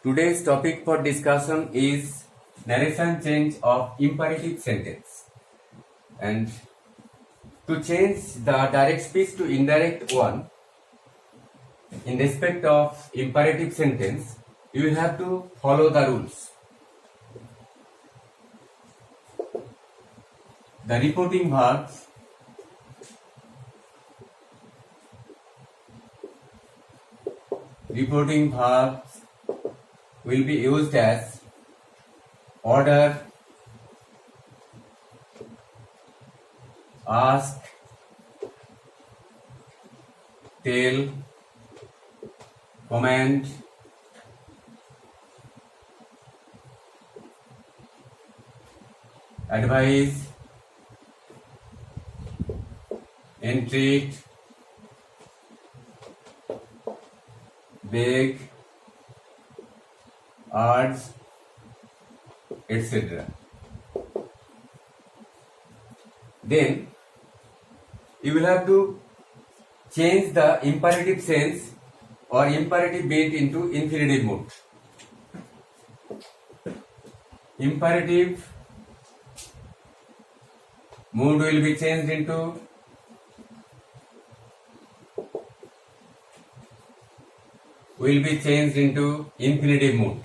Today's topic for discussion is narration change of imperative sentence. And to change the direct speech to indirect one in respect of imperative sentence, you will have to follow the rules. The reporting verbs will be used as order, ask, tell, command, advise, entreat, beg, urge, etc. Then you will have to change the imperative sense or imperative bit into infinitive mode. Imperative mood will be changed into infinitive mood.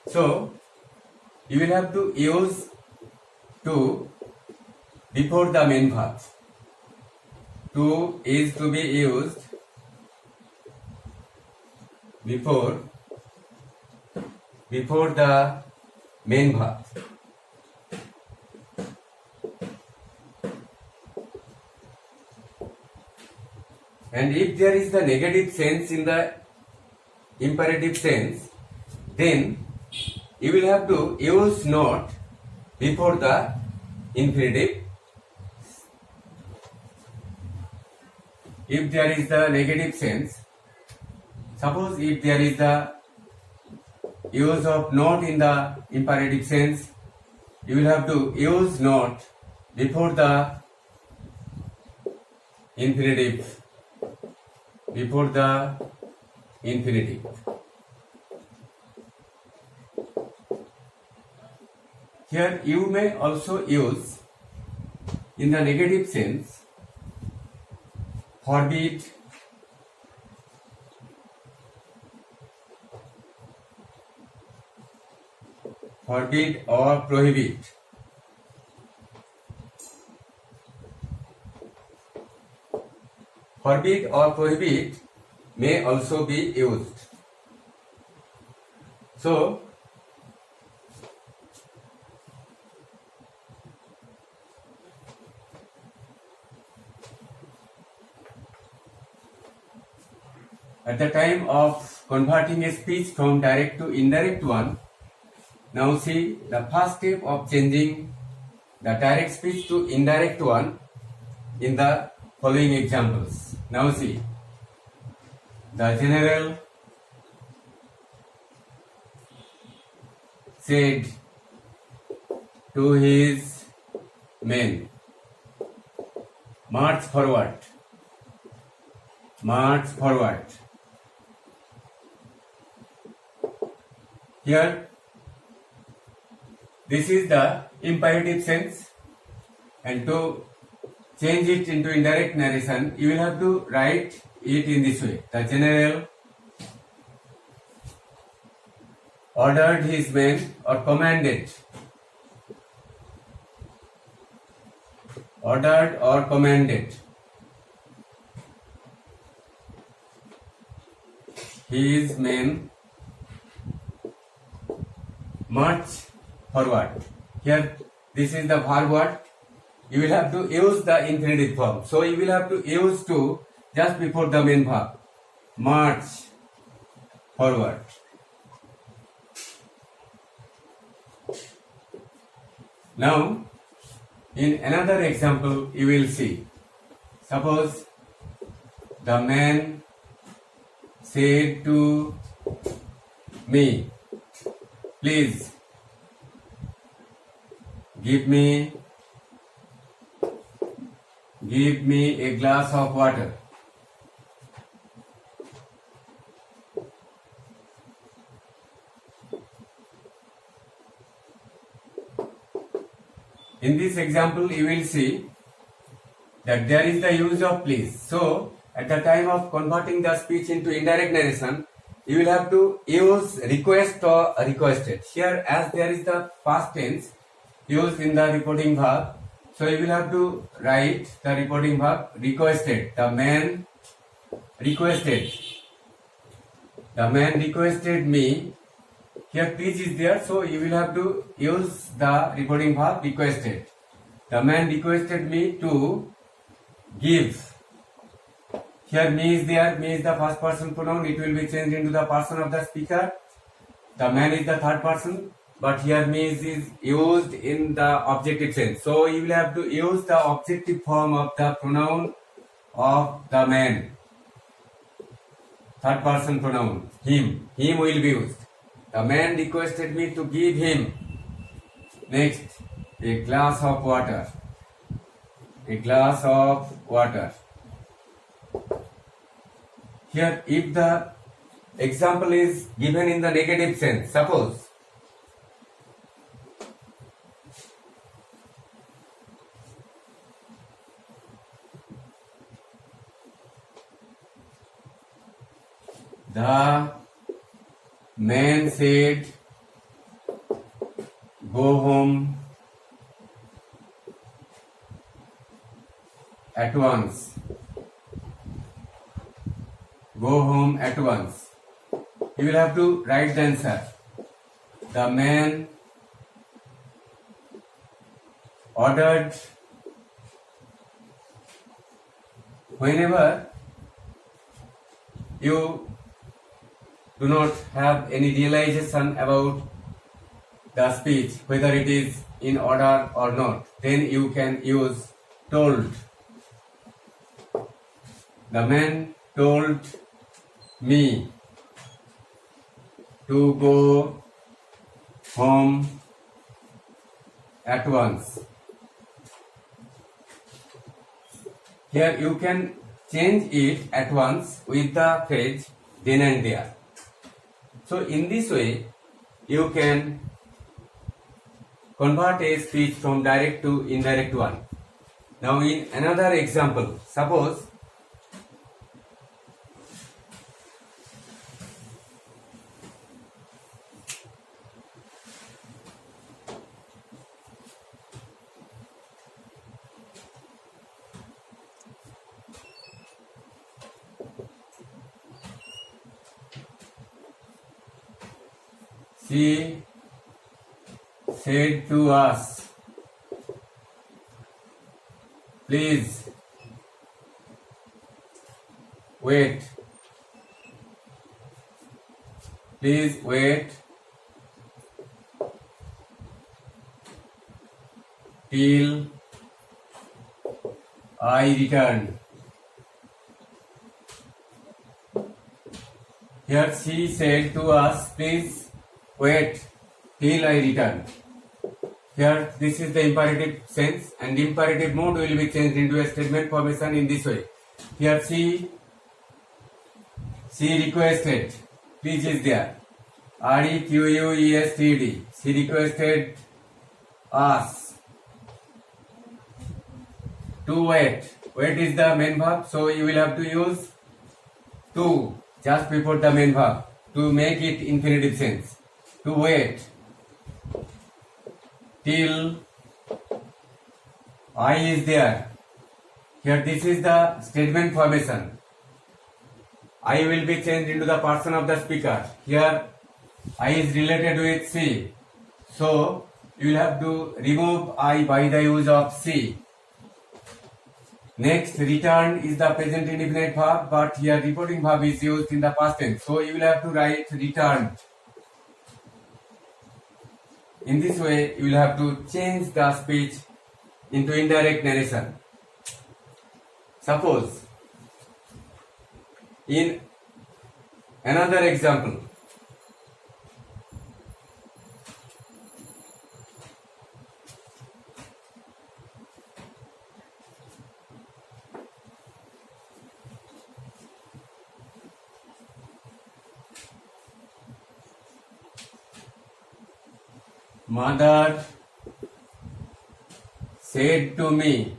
So you will have to use to before the main verb. To is to be used before the main verb. And if there is the negative sense in the imperative sense, then you will have to use not before the infinitive. If there is the negative sense, suppose if there is the use of not in the imperative sense, you will have to use not before the infinitive. Here you may also use in the negative sense forbid, or prohibit. Forbid or prohibit may also be used. So at the time of converting a speech from direct to indirect one, now see the first step of changing the direct speech to indirect one in the following examples. Now see, the general said to his men, march forward. Here, this is the imperative sense, and to change it into indirect narration, you will have to write it in this way. The general ordered his men or commanded. His men march forward. Here, this is the verb word. You will have to use the infinitive form. So you will have to use to just before the main verb. March forward. Now, in another example, you will see. Suppose the man said to me, please give me Give me a glass of water. In this example, you will see that there is the use of please. So, at the time of converting the speech into indirect narration, you will have to use request or requested. Here, as there is the past tense used in the reporting verb, so you will have to write the reporting verb requested. The man requested. The man requested me. Here please is there, so you will have to use the reporting verb requested. The man requested me to give. Here me is there, me is the first person pronoun, it will be changed into the person of the speaker. The man is the third person, but here me is used in the objective sense. So you will have to use the objective form of the pronoun of the man. Third person pronoun, him. Him will be used. The man requested me to give him. Next, a glass of water. A glass of water. Here, if the example is given in the negative sense, suppose the man said, go home at once. Go home at once. You will have to write the answer. The man ordered. Whenever you do not have any realization about the speech, whether it is in order or not, then you can use told. The man told me to go home at once. Here you can change it at once with the phrase then and there. So in this way, you can convert a speech from direct to indirect one. Now in another example, suppose she said to us, please wait. Please wait till I return. Here she said to us, please wait till I return. Here this is the imperative sense, and imperative mode will be changed into a statement formation in this way. Here she requested, please is there. REQUESTED. She requested us to wait. Wait is the main verb, so you will have to use to just before the main verb to make it infinitive sense. To wait till I is there. Here this is the statement formation. I will be changed into the person of the speaker. Here I is related with she. So you will have to remove I by the use of she. Next, return is the present indefinite verb, but here reporting verb is used in the past tense. So you will have to write returned. In this way, you will have to change the speech into indirect narration. Suppose, in another example, Mother said to me,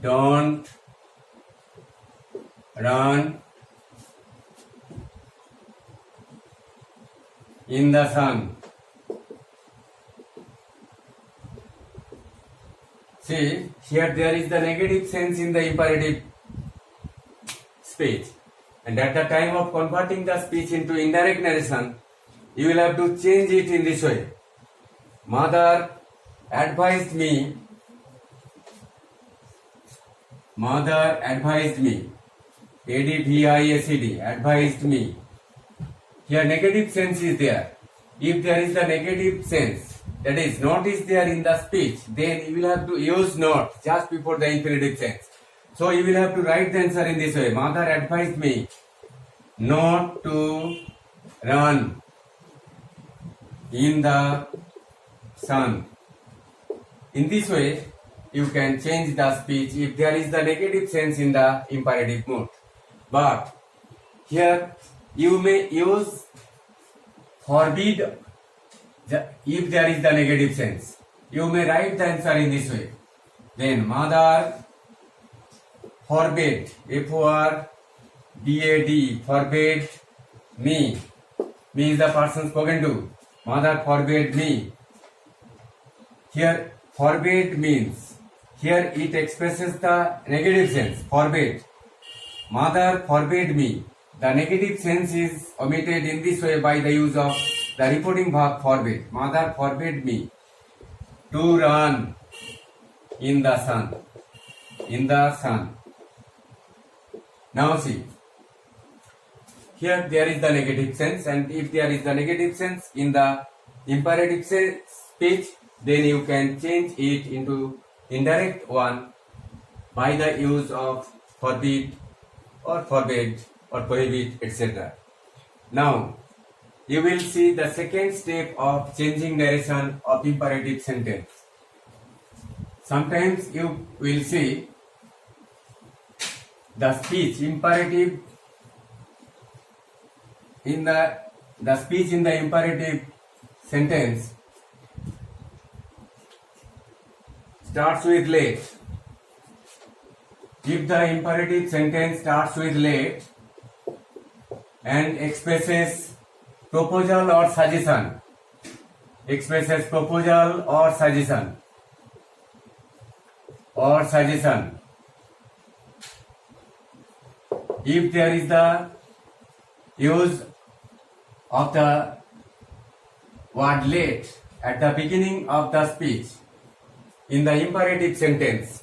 don't run in the sun. See, here there is the negative sense in the imperative speech. And at the time of converting the speech into indirect narration, you will have to change it in this way. Mother advised me. Mother advised me. ADVISED, advised me. Here negative sense is there. If there is the negative sense, that is not is there in the speech, then you will have to use not just before the infinitive sense. So you will have to write the answer in this way. Mother advised me not to run in the sun. In this way, you can change the speech if there is the negative sense in the imperative mood. But here you may use forbid if there is the negative sense. You may write the answer in this way. Then mother forbade, F-O-R-B-A-D, forbade me. Me is the person spoken to. Mother forbade me. Here forbade means, here it expresses the negative sense, forbade. Mother forbade me. The negative sense is omitted in this way by the use of the reporting verb forbade. Mother forbade me to run in the sun. In the sun. Now see, here there is the negative sense, and if there is the negative sense in the imperative speech, then you can change it into indirect one by the use of forbid or forbade or prohibit, etc. Now, you will see the second step of changing narration of imperative sentence. Sometimes you will see the speech imperative in the speech in the imperative sentence starts with let. If the imperative sentence starts with let and expresses proposal or suggestion, if there is the use of the word let at the beginning of the speech in the imperative sentence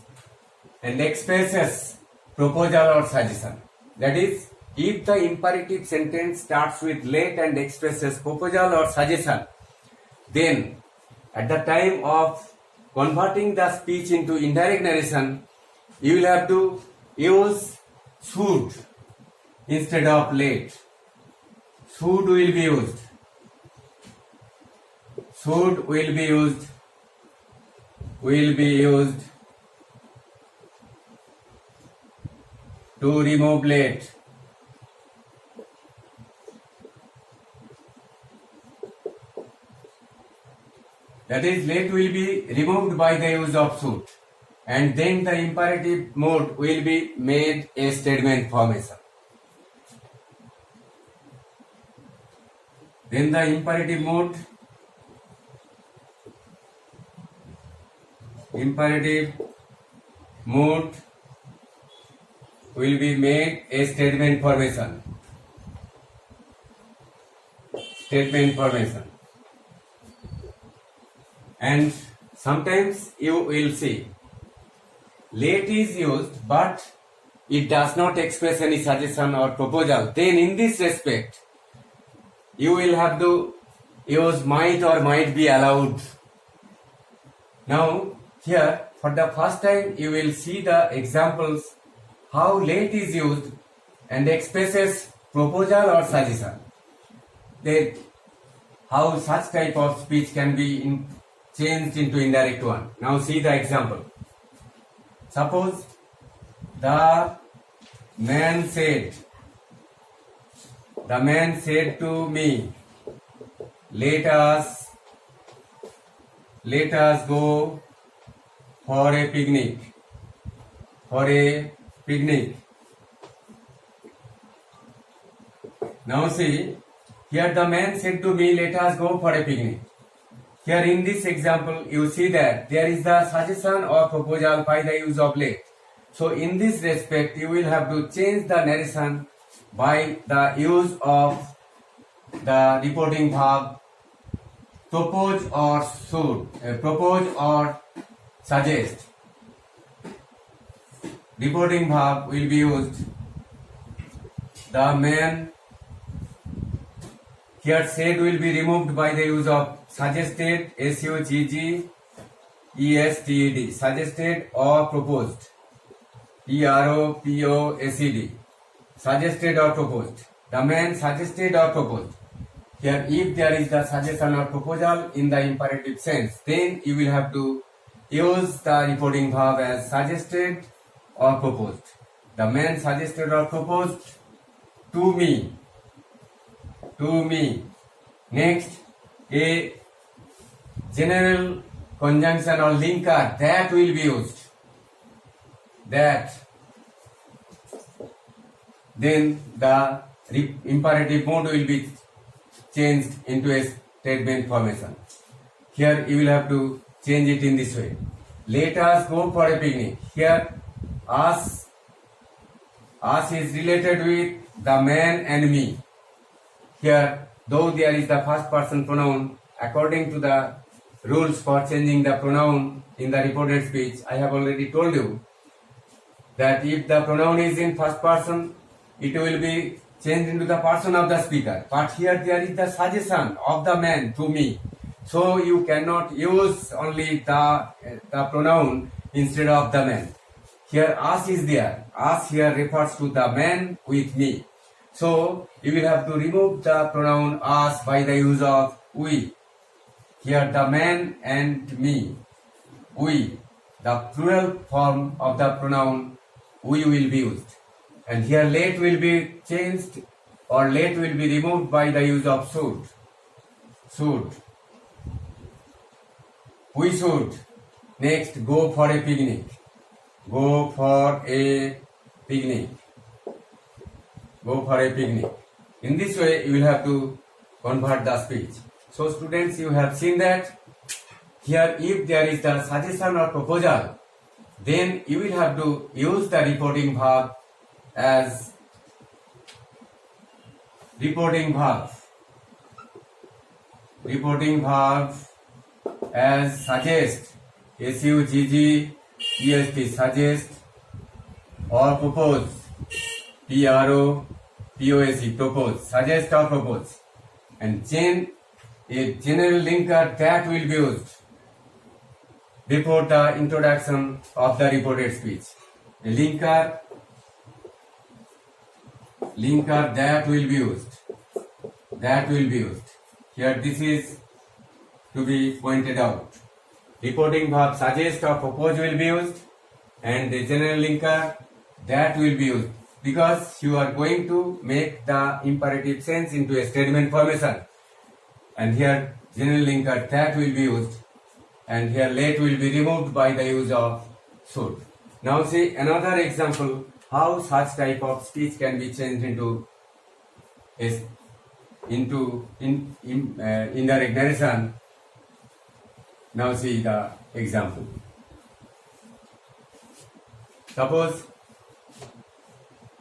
and expresses proposal or suggestion, that is, if the imperative sentence starts with let and expresses proposal or suggestion, then at the time of converting the speech into indirect narration, you will have to use should instead of let. Should will be used. Should will be used. Will be used to remove let. That is, let will be removed by the use of should, and then the imperative mode will be made a statement formation. Then the imperative mode will be made a statement formation. And sometimes you will see let is used but it does not express any suggestion or proposal. Then in this respect, you will have to use might or might be allowed. Now here for the first time you will see the examples how let is used and expresses proposal or suggestion. Then how such type of speech can be changed into indirect one. Now see the example. Suppose the man said to me, let us let us go for a picnic. For a picnic. Now see, here the man said to me, let us go for a picnic. Here in this example, you see that there is the suggestion or proposal by the use of let. So in this respect, you will have to change the narration by the use of the reporting verb propose or should, propose or suggest. Reporting verb will be used. The man, here said will be removed by the use of suggested, S-U-G-G-E-S-T-E-D, suggested or proposed, P-R-O-P-O-S-E-D, suggested or proposed. The man suggested or proposed. Here, if there is the suggestion or proposal in the imperative sense, then you will have to use the reporting verb as suggested or proposed. The man suggested or proposed to me. To me. Next, a general conjunction or linker that will be used. That. Then the imperative mode will be changed into a statement formation. Here you will have to change it in this way. Let us go for a picnic. Here us is related with the man and me. Here, though there is the first person pronoun, according to the rules for changing the pronoun in the reported speech, I have already told you that if the pronoun is in first person, it will be changed into the person of the speaker. But here there is the suggestion of the man to me. So you cannot use only the pronoun instead of the man. Here us is there. Us here refers to the man with me. So you will have to remove the pronoun us by the use of we. Here the man and me. We. The plural form of the pronoun we will be used. And here let will be changed or let will be removed by the use of should. Should. We should. Next, go for a picnic. Go for a picnic. Go for a picnic. In this way, you will have to convert the speech. So students, you have seen that here if there is the suggestion or proposal, then you will have to use the reporting verb as reporting verb as suggest, S-U-G-G-E-S-T, suggest, or propose, P-R-O-P-O-S-E, propose, suggest or propose. And then a general linker that will be used before the introduction of the reported speech. A linker that will be used. Here this is to be pointed out. Reporting verb suggest or propose will be used, and the general linker that will be used because you are going to make the imperative sense into a statement formation. And here general linker that will be used, and here let will be removed by the use of should. Now see another example how such type of speech can be changed into indirect narration. Now see the example. Suppose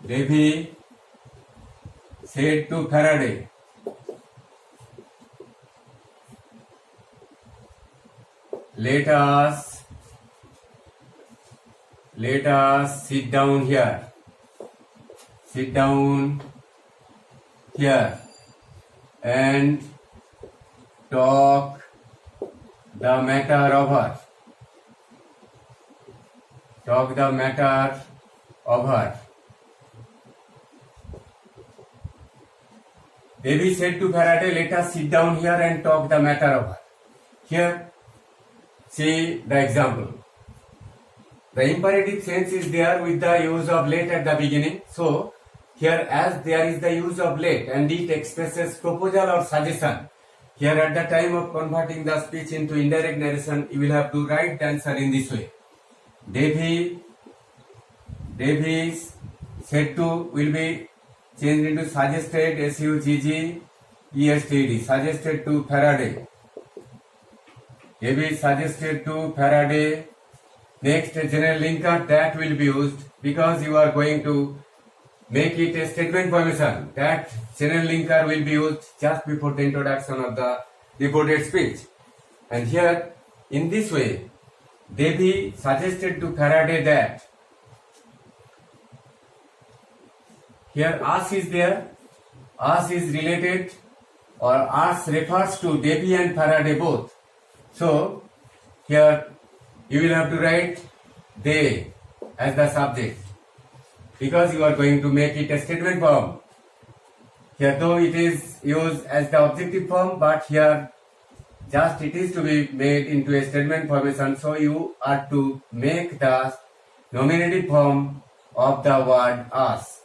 Davy said to Faraday, let us sit down here and talk the matter over. Davy said to Faraday, let us sit down here and talk the matter over. Here, see the example. The imperative sense is there with the use of let at the beginning. So, here as there is the use of let and it expresses proposal or suggestion, Here at the time of converting the speech into indirect narration, you will have to write the answer in this way. Davies said to will be changed into suggested, S-U-G-G-E-S-T-E-D, suggested to Faraday. Davies suggested to Faraday. Next, general linker, that will be used because you are going to make it a statement formation. That general linker will be used just before the introduction of the reported speech. And here, in this way, Davy suggested to Faraday that. Here, us is there. Us is related, or us refers to Davy and Faraday both. So, here you will have to write they as the subject because you are going to make it a statement form. Here though it is used as the objective form, but here just it is to be made into a statement formation, so you are to make the nominative form of the word us.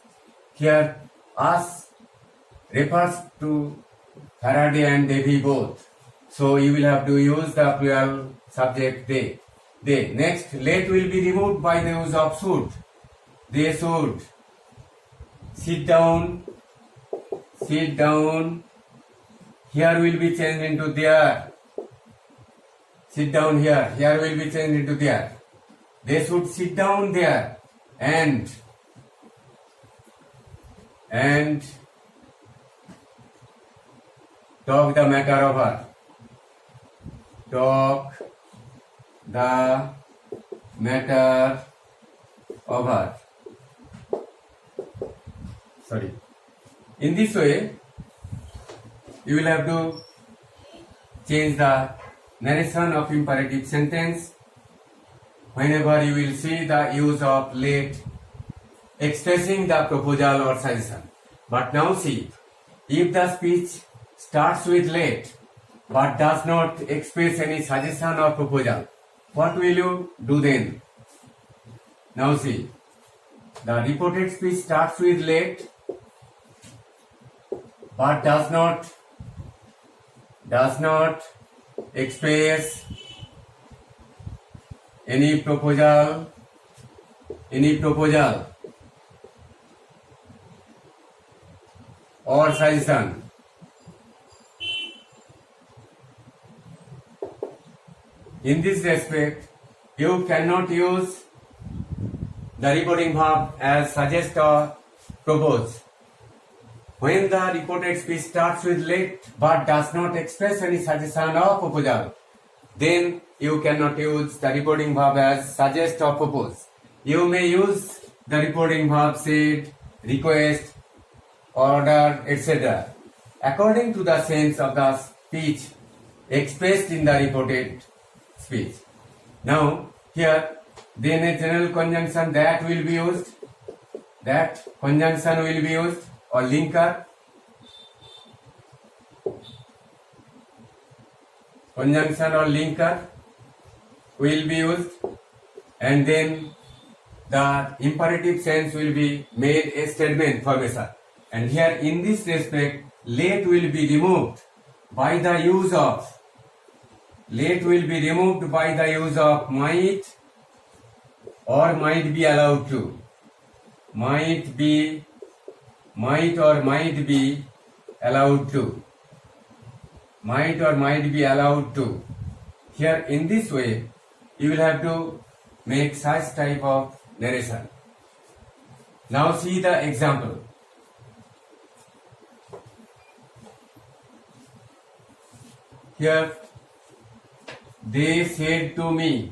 Here us refers to Faraday and Davy both, so you will have to use the plural subject they. Next, let will be removed by the use of should. They should sit down. Here will be changed into there. Sit down here. Here will be changed into there. They should sit down there and talk the matter over. Talk the matter over. Sorry. In this way, you will have to change the narration of imperative sentence whenever you will see the use of let expressing the proposal or suggestion. But now see, if the speech starts with let but does not express any suggestion or proposal, what will you do then? Now see, the reported speech starts with let but does not express any proposal or suggestion. In this respect, you cannot use the reporting verb as suggest or propose. When the reported speech starts with let but does not express any suggestion or proposal, then you cannot use the reporting verb as suggest or propose. You may use the reporting verb said, request, order, etc. according to the sense of the speech expressed in the reported speech. Now, here, then a general conjunction that will be used. That conjunction will be used, or linker. Conjunction or linker will be used, and then the imperative sense will be made a statement formation. And here in this respect, let will be removed by the use of might or might be allowed to. Might or might be allowed to. Here in this way, you will have to make such type of narration. Now see the example. Here, they said to me,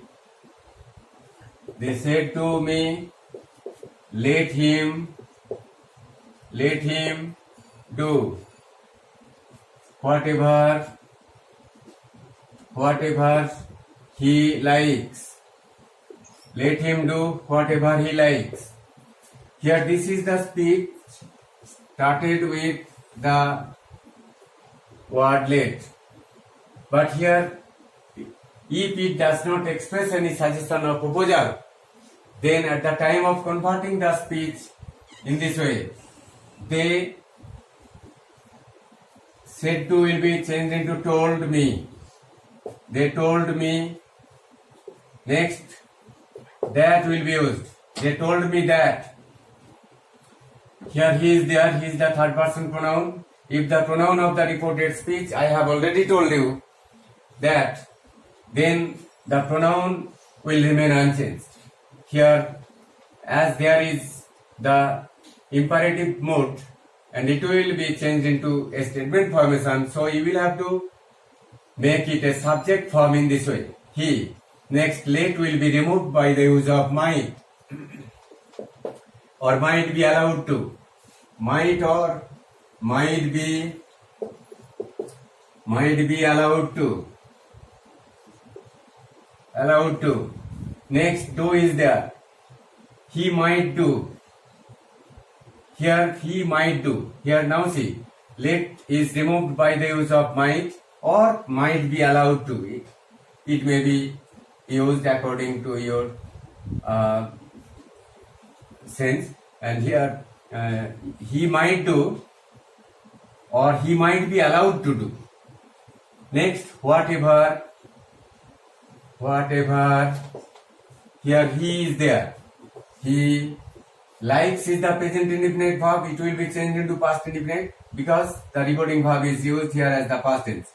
let him do whatever he likes. Let him do whatever he likes. Here this is the speech started with the word let. But here, if it does not express any suggestion or proposal, then at the time of converting the speech in this way, they Said to will be changed into told me. They told me. Next, that will be used. They told me that. Here he is there, he is the third person pronoun. If the pronoun of the reported speech, I have already told you that, then the pronoun will remain unchanged. Here, as there is the imperative mode and it will be changed into a statement formation, so you will have to make it a subject form in this way. He. Next, let will be removed by the use of might or might be allowed to. Might or might be allowed to. Allowed to. Next, do is there. He might do. Here he might do. Here now see, let is removed by the use of might or might be allowed to. It may be used according to your sense. And here he might do or he might be allowed to do. Next, whatever. Here he is there. He likes is the present indefinite verb. It will be changed into past indefinite because the reporting verb is used here as the past tense.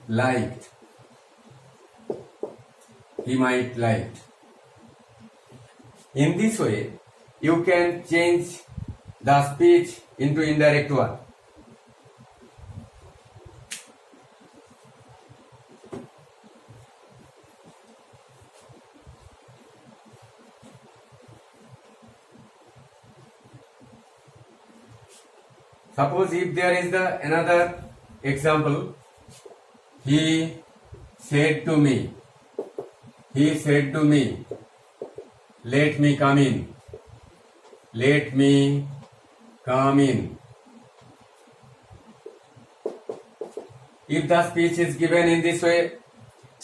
Liked. He might liked. In this way, you can change the speech into indirect one. Suppose if there is another example, he said to me, let me come in. Let me come in. If the speech is given in this way,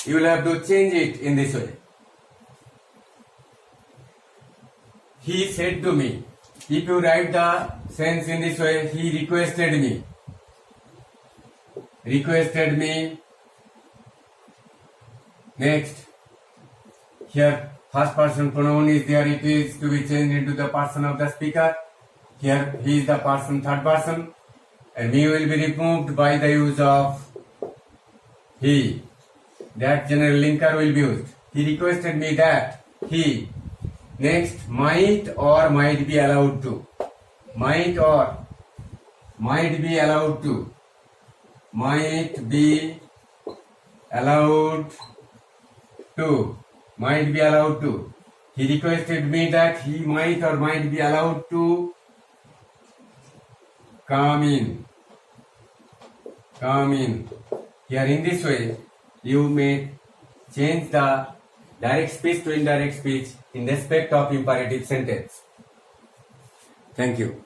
you will have to change it in this way. He said to me. If you write the sentence in this way, he requested me. Requested me. Next, here first person pronoun is there. It is to be changed into the person of the speaker. Here he is the person, third person, and me will be removed by the use of he. That general linker will be used. He requested me that he. Next, might or might be allowed to. Might or might be allowed to. Might be allowed to. Might be allowed to. He requested me that he might or might be allowed to come in. Come in. Here in this way, you may change the direct speech to indirect speech in respect of imperative sentence. Thank you.